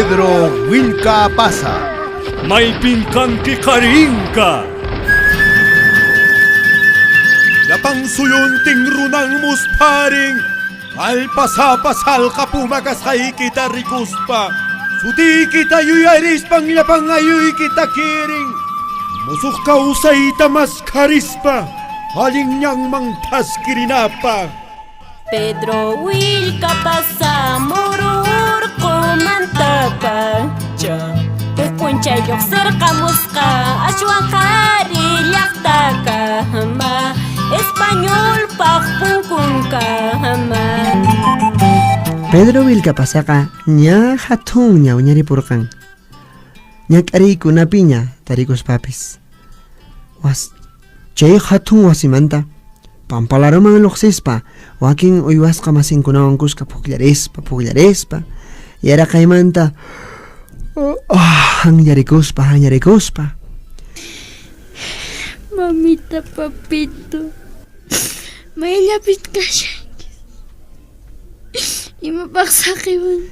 Pedro Wilka Pasa. May pinkanki karingka. Yapang suyunting runang musparing. Alpasapasal ka pumakas kay kita rikuspa. Suti kita yuyaris pang yapang ayoy kita kiring. Musuk ka usay tamas karispa. Haling niyang mangtas kirinapa. Pedro Wilka Pasa murur ko mantapa. Kunca yok serkamuska aswang kari yaktaka hama Espanyol pakpungkungka hama. Pedro Wilka Pasa ka nya hatong nya unyari purkang nya kari kuna pinya tarikos papis was chay hatong wasimanta pampalaro mga loksespa waking uywas ka masing kunawangkus ka puglarespa yara kay manta hangyarekos pa. Mamita, papito, may lapit ka siya. Imapaksakiwan.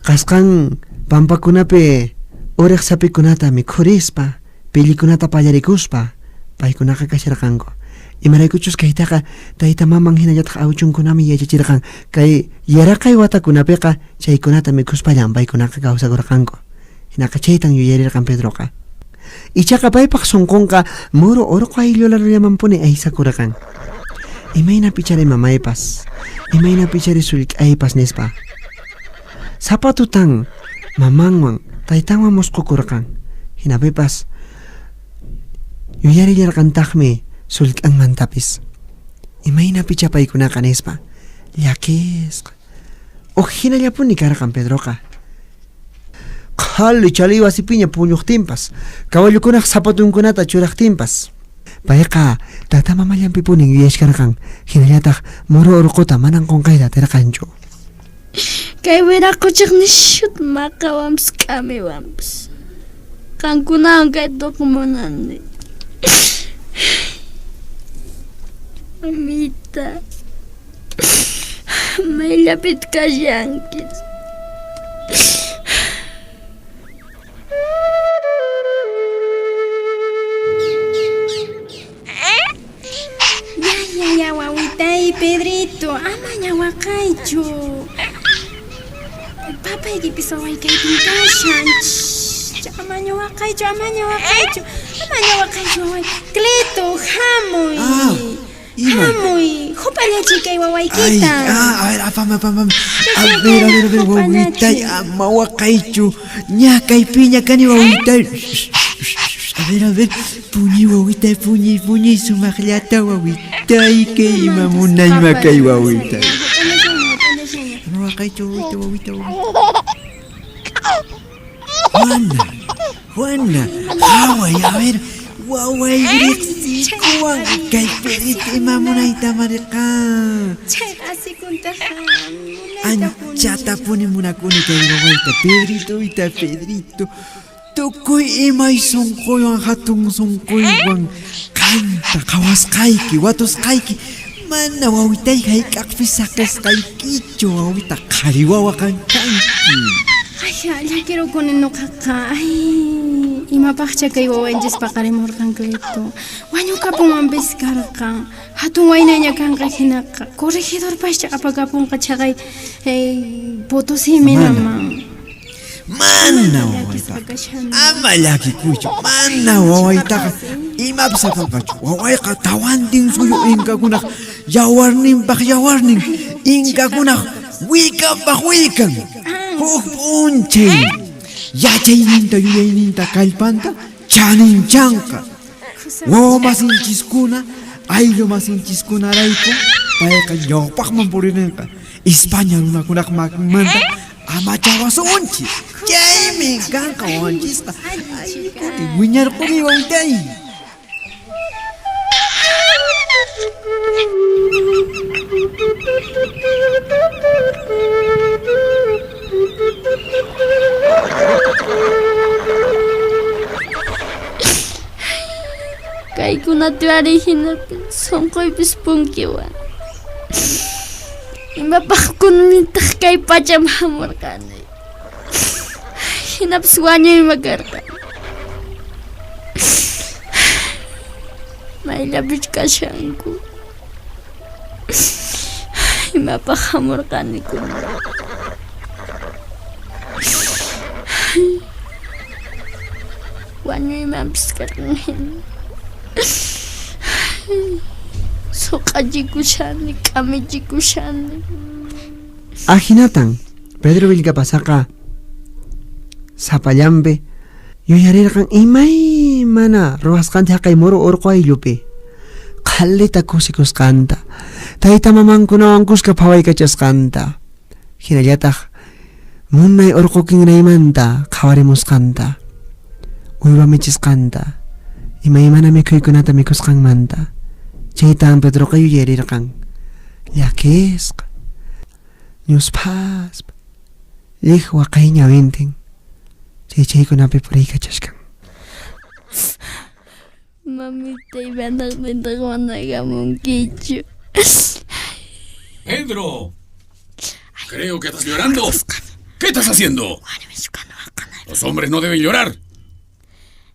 Kaskang pampakunape, orek sapi kunata mi kurispa, pili kunata payarekos pa, pay kunaka kasirakan ko. Imaray kuchus kay taka, taita mamang hinayat ka auchung kunami yachachirakan, kay yara kay wata kunape ka, chay kunata mi kuspayan, pay kunaka kausagurakan ko. Nakachaytang yuyerir kan Pedro ka. Icha ka pa'y paksongkong ka, muro oro ka ilolaro yaman po ni ay sakurakan. Imay na pichari mamaypas. Imay na pichari sulik aypas nespa. Sapatutang mamangwang taytang mamos kukurakan. Hinapipas. Yuyerir kan takme sulik ang mantapis. Imay na picha pa'y kunakan nespa. Yakis. O hinalya po ni karakan Pedro ka. Halo chali wasipinya punyok timpas. Kawalu kunak sapatun kunata churak timpas. Payaka tata mamalyang pipuning yes karakang hinayatak moro orokota manang kong kayda terakanjo. Kay wera ko chak ni shoot makawams kami wams. Kang kunang kay dokumonan ni. Amita. May lapit ka siyangkis. Pedrito, ama nyawakaicho. Papa ikipisawai kay pintasyan. Ama nyawakaicho. Kleto, hamoy. Hamoy. Hopala chikay waway kita. Apam. A ver, wawitay, mawakaicho. Nya kay piña kani wawitay. A ver, punyi wawitay, punyi, sumaklata wawitay, kay mamunay makay wawitay. Mawakaicho, wawitay. Juana, haway, a ver, waway, gritsikuan, kay perite mamunay tamarika. Así kuntahan. Anchata puni munakuni kay waway, Pedrito. Tukoy imay sungkoy ang hatong sungkoy wang kanta kawas kayki watos kayki mana wawitay kay kakpisakas kay kicho wawita kariwawa kang kanki. Ay, ya quiero con el no kaka. Ay, imapakcha kay wawanjes pakarimor kang kleto. Wanyo ka pong ambes karaka. Hatong wayna niya kang kakinaka. Korehidor pa siya kapag apong katsakay Potosí naman. Mana wawayta amalaki kucho mana wawayta imapsa kacho waway katawan din suyo inka kunak yawarning inka kunak wikang hukunche yachay ninta kalpanta chanin chanka wawa masinchiskuna aylo masinchiskuna rayko payaka yopak mampurinenka España luna kunak manta ama chawa sonchi Jamie ganka wanchista ay kuti winyar ko mi wawitay. Kay kunatwari hinapin songkoy bispungkiwan. Imapakun mintak kay pacham hamor kanay. Hinapas wañuyman karqa. Mayllapish kashanku. Imapaq hamurqanikuna. Wañuymanpis karqan hina. Suqallikushani, k'amichikushani. Ahinatan, Pedro Willkapasaqa sapallampi yuyarirqan imaymana ruwasqanta haqay muru urqu ayllupi qhallita kusikusqanta tayta mamankunawan kuska phawaykachasqanta hinallataq munay urqu kinraymanta qhawarimusqanta uywa michisqanta imaymana mikhuykunata mikhusqanmanta chaytan Pedroqa yuyarirqan llakisqa ñuspaspa lej waqay ñawintin chaykunapi puriykachashkan. Mamita imanaqmanta managamunkichu. Pedro, creo que estás llorando. ¿Qué estás haciendo? Los hombres no deben llorar.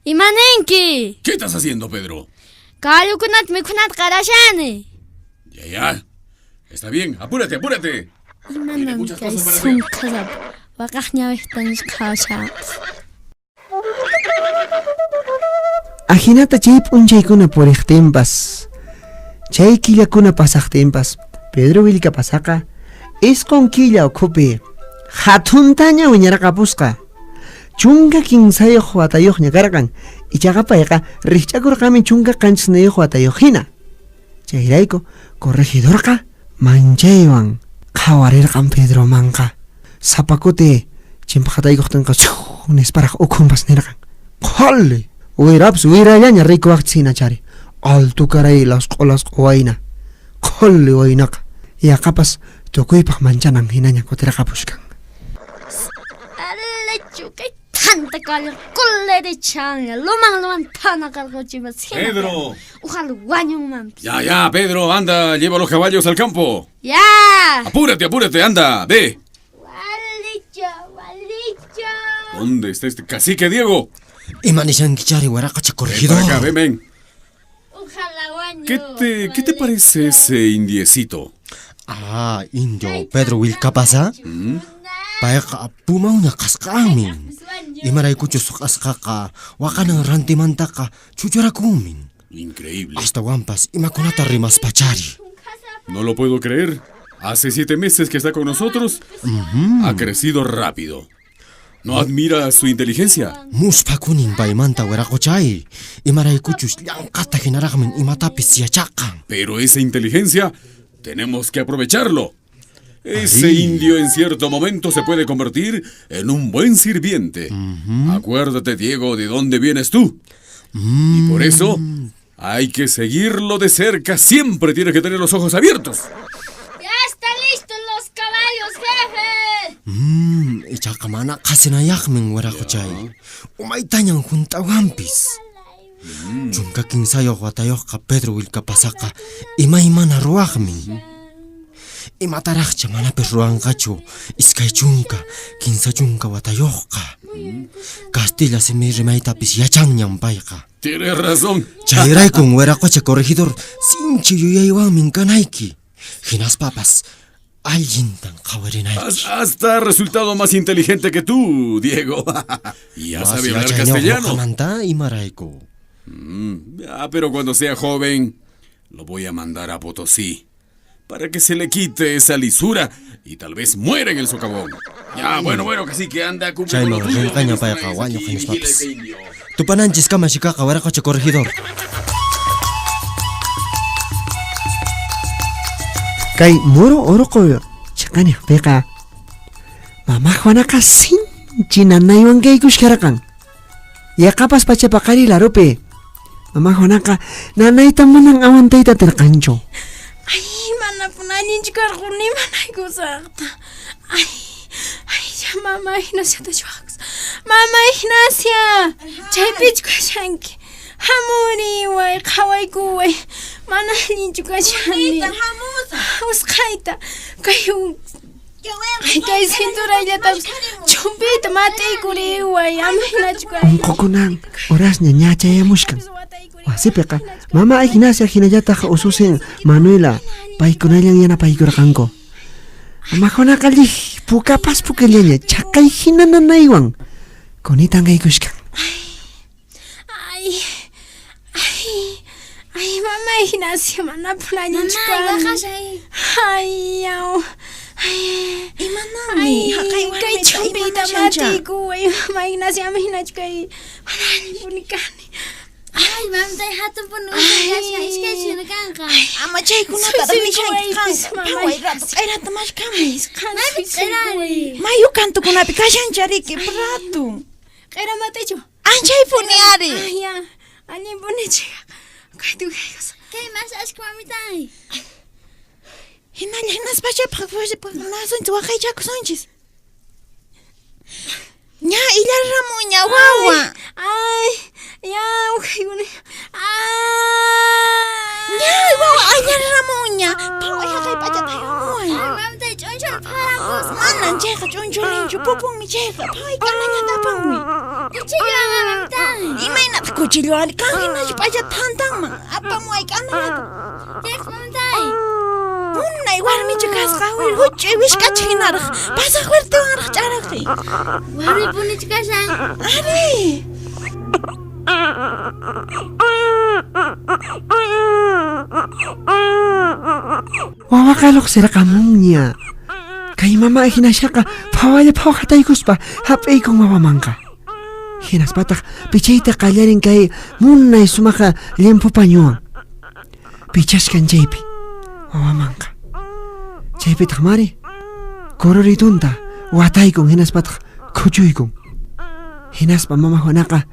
Imanenki. ¿Qué estás haciendo, Pedro? Kayukunat mikhunat qarashani. Ya. Está bien, apúrate, apúrate. Tiene muchas cosas para hacer. Sunqasap waqaq ñawihtanis qhawashapas. Ahinata chay p'unchaykuna puriqtinpas chay killakuna pasaqtinpas Pedro Willkapasaqa isqun killa ukhupi hatuntaña wiñaraqapusqa chunka kinsayuq watayuqña karqan ichaqa payqa riqch'akurqami chunka qanchisniyuq watayuq hina chayrayku corregidorqa manchaywan qhawarirqan Pedromanqa sapakuti chimpaqataykuqtinqa nisparaq ukhunpas nirqan qhalli Uiraps uirallaña rikuwaqchina chari altu karay las qolas qowayna qhalli waynaqa yaqapas tukuypaq manchanan hinaña kutiraqapushkan. Alechu kay tanta kal kullerichan luman pana qarquchimas hina. Pedro. Ujal wañunman. Ya, Pedro, anda, lleva los caballos al campo. Ya. Apúrate, apúrate, anda, ve. Walicho. ¿Dónde está este cacique, Diego? Imanishankichari waraqacha Ven corregidor. para acá, ven. Ujala wañu. ¿Qué te parece ese indiecito? Ah, indio Pedro Willkapasa. Payqa pumawña qasqanmi. Imaraykuchus qasqaqa waqanan rantimantaqa chuchurakunmin. Increíble. Hasta wampas imakunata rimaspachari. No lo puedo creer. Hace 7 meses que está con nosotros. Ha crecido rápido. ¿No admira su inteligencia? Muspakunin paymanta waraqochay. Imaraykuchus llank'ata hinaraqmin imatapis yachaqan. Pero esa inteligencia tenemos que aprovecharlo. Ese indio en cierto momento se puede convertir en un buen sirviente. Acuérdate, Diego, de dónde vienes tú. Y por eso hay que seguirlo de cerca. Siempre tienes que tener los ojos abiertos. Ya están listos los caballos, jefe. Ichaqa mana qasinayaqmin waraqochay. Umaytañan juntawampis. Chunka kinsayuq watayuqqa Pedro Willkapasaqa imaymana ruwaqmi. Imataraqcha manapis ruwanqachu iskay chunka kinsa chunka watayuqqa. Castilla simi rimaytapis yachanñan payqa. Tienes razón. Chayraykun waraqucha corregidor sinchi yuyaywanmin kanayki. Hinaspapas allintan qhawarinayki. Hasta resultado más inteligente que tú, Diego. Y ya sabe hablar castellano. Wasiwachayñawqa imarayku. Pero cuando sea joven, lo voy a mandar a Potosí. Para que se le quite esa lisura y tal vez muera en el socavón. Ya, bueno, casi que anda cumple con lo tuyo. Chayman payqa wañuq hinaspapas. Tupananchis kamashikaqa waraqucha corregidor. Kay muru urqu chaqaniqpiqa mamaq wanaqa sinchi nanaywan kaykushkarqan yaqapas pachapaqari larupi mamaq wanaqa nanayta manan awantayta tirqanchu. Ay, mana punayninchu karquni manaykusaqta. Ay, ya mama Ignacia tachwaqs. Mama Ignacia, chaypichu kashanki. Hamuriway, qhawaykuway. Mana allinchu kashani. Usqayta, kay Ay, kay cinturallata chumpita mat'iykuriway ama hinachkay. Unqukunan urasña ñachayamushkan. Wasipiqa mama hinasya hinallataq ususin Manuela paykunallan yanapaykurqanku. Amakunaqa lij pukapas pukallaña chaqay hinananaywan kunitanqaykushkan. Ay, mama hinasya mana punañichkan. Ay, yaw. Imanami kay chumpita mat'ikuway mama hinasya ama hinachkay manani punikani. Ay, mamtay hatun punushayasha iskaychina kanqa. Ama chaykunata ramishanki kanqa. Phaway rato q'ayrata mashkami. Mayu kantukunapi kashanchariki prato. Q'ayra matichu. Anchay puni ari. Ay, ya. Allin punichika. Kaytu kaykas. Kay mas ashka mamitay. Hinalla hinaspachapaq nasunchis waqaychakusunchis. Ña illarramuña wawa. Ay, ya, ukaykuni. Ña wawa illarramuña. Phaway haqay p'achatayumuy. Mamtay ch'unchul pharamus. Manan chayqa ch'unchulinchu pupunmi chayqa. Phaway kanañatapanmi. Kuchilluwan mamtay. Imaynataq kuchilluwan kan hinachu p'achathantanman. Apamuay kanañata. Yes, mamtay. Unay warmichu kasqawir huch'uy wishk'achik hinaraq pasaq fuertewanraq ch'araqi. Warmi punichu kashan. Ari. Wawaqa lluqsirqamunña. Kay mama hinasyaqa phawalla phawqataykuspa hap'aykun wawamanqa. Hinaspataq pichayta qallarin kay munay sumaqa llimpu pañuwan. Pichashkan chaypi wawamanqa. Chaypitaq mari kururitunta wataykun hinaspataq khuchuykun. Hinaspa mamakunaqa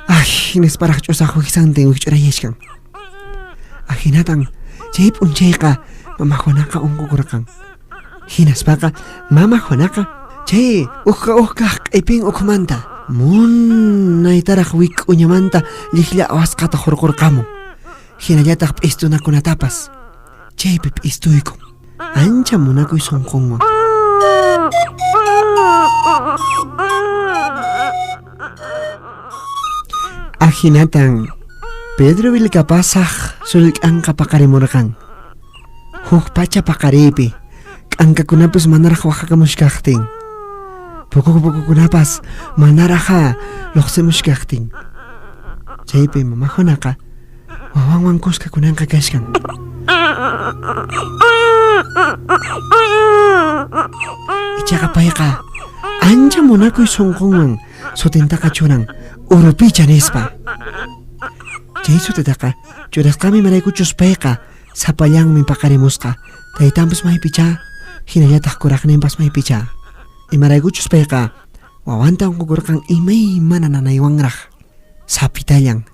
hinasparaq ch'usaq wiksantin wikch'urayashkan. Hinatan chay p'unchayqa mamakunaqa unqukurqan. Hinaspaqa mamakunaqa chay uhkaq q'ipin ukhmanta munaytaraq wik'uñamanta liqlla awasqata hurqurqamun. Hinallataq p'istunakunatapas chaypi p'istuykun. Ancha munakuy sunqunwan. Hinatan Pedro Vilcapasaq sulk'anqa paqarimurqan. Huk pacha paqaripi k'ankakunapas manaraq waqhakamushkaqtin. Pukukunapas manaraqa lluqsimushkaqtin. Chaypi mamakunaqa wawanwan kuskakunanqa kashkan. Ichaqa payqa ancha munakuy sunqunwan sutintaqa churan Urupicha nispa. Chay sutitaqa churasqami maraykuchus payqa sapallanmi paqarimusqa. Taytanpas maypicha hinallataq kuraqninpas maypicha. Imaraykuchus payqa wawanta unqukurqan imaymana nanaywanraq sapitallan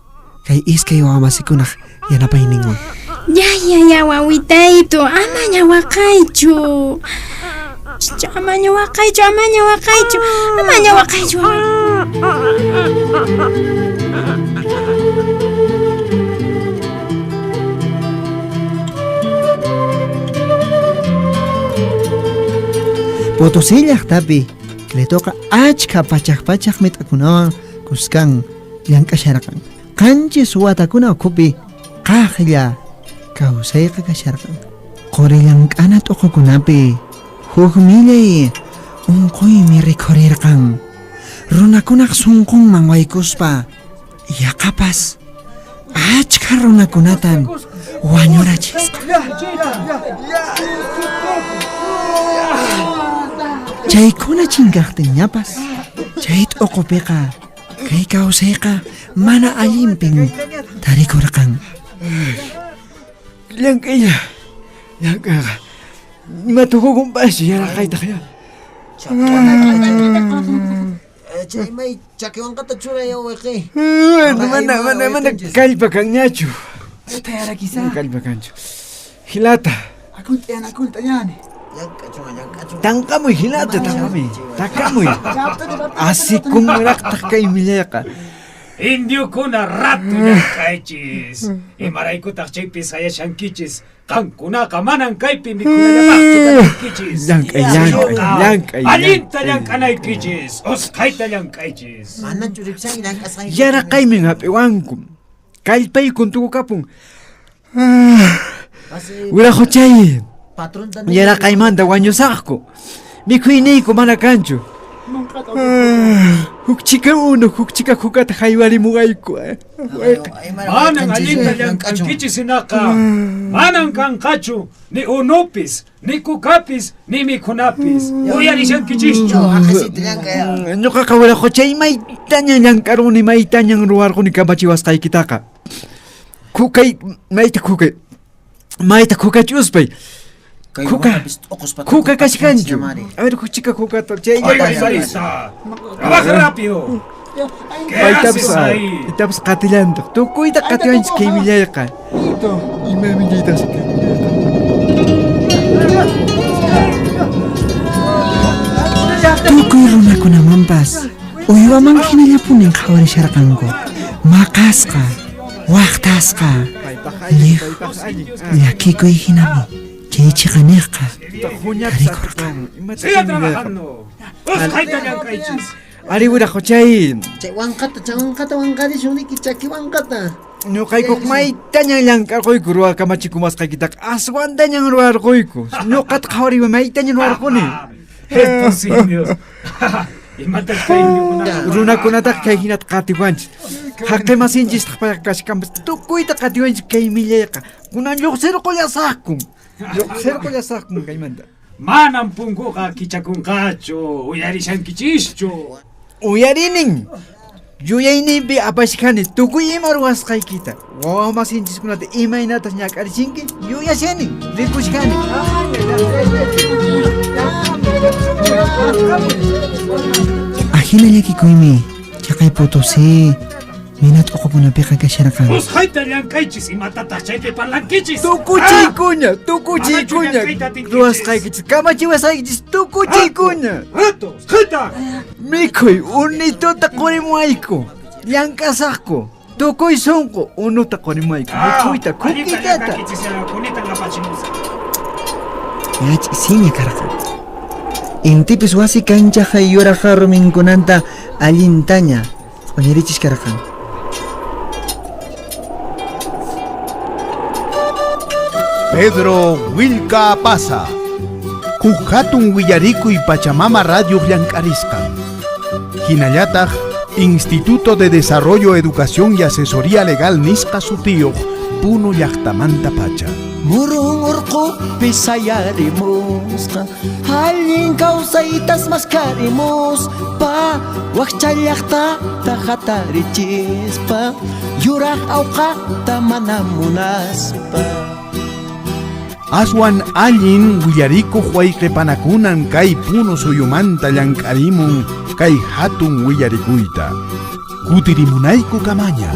kay iskay wawamasikunaq yanapayninwan. Ya, wawitayto, ama ñawaqaychu. Ama ñawaqaychu. Potosí llaqtapi le toca achka pachaq mit'akunawan kuskan llank'asharqan. Qanchis watakuna ukhupi qaqlla kawsayqa kasharqan. Quri llank'ana t'uqukunapi huk millay unquymi rikhurirqan. Runakunaq sunqunman waykuspa yaqapas achka runakunatan wañurachisqa. Chaykuna chinkaqtinñapas chay t'uqupiqa kay kawsayqa mana allinpin tarikurqan. Llank'aqa matukukunpas yaraqaytaq ya. Chaymay chakiwanqata churayawayqi. Mana kallpa kanñachu. Kallpa kanchu. Hilata. Akulta yani. Tanqamuy hilata takamuy. Asikunraqtaq kay millayqa. Indiokuna rato llank'aychis. Imaraykutaq chaypi sayashankichis. Qankunaqa manan kaypi mikunallapaqchu kanaykichis. Llank'ay. Allinta llank'anaykichis. Usqhayta llank'aychis. Mananchu riqsani llank'asqayki. Yaraqaymi hap'iwanku. Kallpaykun tukukapun. Wiraquchay. Yaraqaymanta wañusaqku. Mikhuyniyku mana kanchu. Hukchika uno, hukchika hukata haywarimuqayku. Manan allinta llank'ankichis hinaqa. Manan kanqachu ni unupis, ni kukapis, ni mikhunapis. Uyarishankichischu. Ñuqaqa wiraquchay maytaña llank'aruni, maytaña ruwarquni kamachiwasqaykitaqa. Kukay, mayta kukach'uspay. Kuka kashkanchu. A ver, kuchika kukata. Trabaja rápido. Itapas qatillanta. Tukuyta qatiwanchis kay millayqa. Ima millaytas kay millayqa. Tukuy runakunamanpas uywaman hinallapunin qhawarisharqanku. Maqasqa, waqtasqa, liq, llakikuy hinami. Chaychiqa niqqa. Siga trabajando. Usqhayta llank'aychis. Ari wiraquchay. Chay wankata wanqarishuniki chaki wankata. Ñuqaykuq maytaña llank'arquyku ruwar kamachikumasqaykitaqa aswantaña ruwarquyku. Ñuqata qhawariwan maytaña ruwarquni. Estos indios. Imatash kay indiokunaqa. Runakunataqa kay hinata qatiwanchis. Haqimasinchis kashkanpas tukuyta qatiwanchis kay millayqa. Kunan lluqsirqullasaqku. Lluqsirqullasaqku kaymanta. Manan punkuqa kichakunqachu. Uyarishankichischu. Uyarinin. Yuyayniypi apashkani tukuy ima ruwasqaykita. Wawamasinchikkunata imaynatas ñak'arishinki yuyashani, rikushkani. Ahina llakikuymi chaqay Potosí minat uqukunapiqa kasharqan. Usqhayta llank'aychis imatataq chaypi parlankichis. Tukuchiykuña. Ruwasqaykichis kamachiwasqaykichis tukuchiykuña. Rato, usqhayta. Mikhuy unituta qurimuayku. Llank'asaqku. Tukuy sunqu unuta qurimuayku. Mikhuyta kukitata. Yach'isiña karqan. Intipis wasi kanchaqa yuraqa ruminkunanta allintaña q'uñirichis karqan. Pedro Wilka Pasa. Hatun Willarikuy Pachamama Radio Llank'arisqa. Hinallataq Instituto de Desarrollo, Educación y Asesoría Legal nisqa sutiyuq Puno llaqtamanta pacha. Murun urqupi sayarimusqa allin kawsaytas maskharimuspa wakcha llaqtata hatarichispa yuraq awqata mana munaspa. Aswan allin willarikuq wayqipanakunan kay Puno suyumanta llank'arimun kay hatun willarikuyta. Kutirimunayku kamaña.